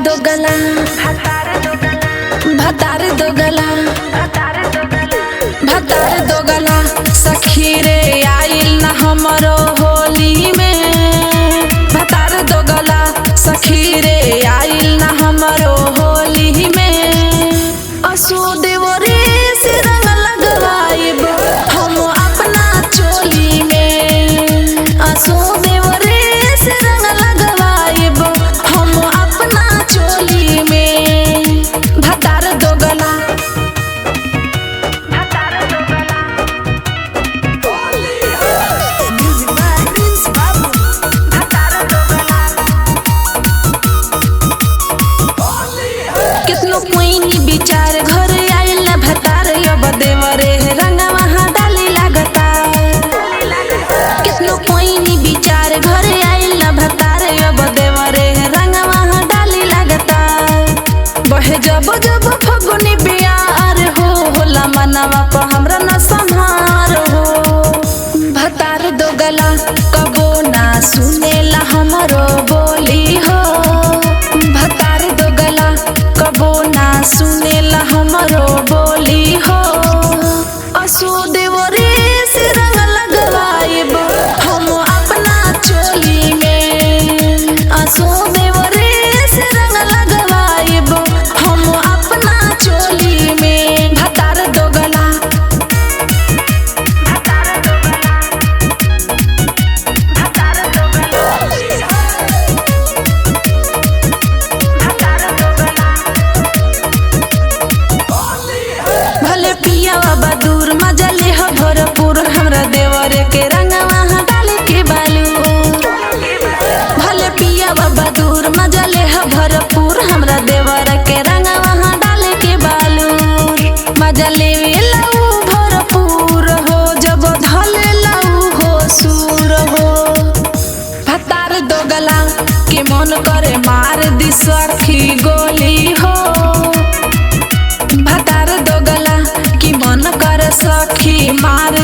दो गला भतार दो गला भतार दो गला सखी रे आइल न हमरो होली में। भतार दो गला सखी रे आइल न हमरो होली में। असो देवरे से रंग लगवाइब हम अपना चोली में। असो देवरे से रंग लगवाइब हम अपना चोली में। भतार दो गला कितनो कोई विचार घर आइल न भतार अब देवरे रंगवा हाँ डाली लागता। कितनो कोई विचार घर आइल न भतार अब देवरे रंगवा हाँ डाली लागता। बहे जब जब फगुनी बियार हो होला मनवा पर हमरा न संहार हो। भतार दो गला कबो ना सुनेला हमरो बोली हो। भतार दो गला कबो ना सुनेला हमरो बोली हो। असो देवरे से रंग लगवाइब हम अपना चोली में। असो देवरे से रंग लगवाइब हम अपना चोली में। भतार दो गला भले पिया बाबा दूर मजा ले हो भरपूर हमरा देवरे के रंगवा हाँ डाले के बालू। भले पिया बाबा दूर मजा ले हो भरपूर हमरा देवर के रंगवा हाँ डाले के बालू। मजा लेवे लाऊ भरपूर हो जब धले लाऊ हो सूर हो। भतार दो गला के मन करे मार दी सखी गोली हो। भतार दो गला की मन कर सखी मार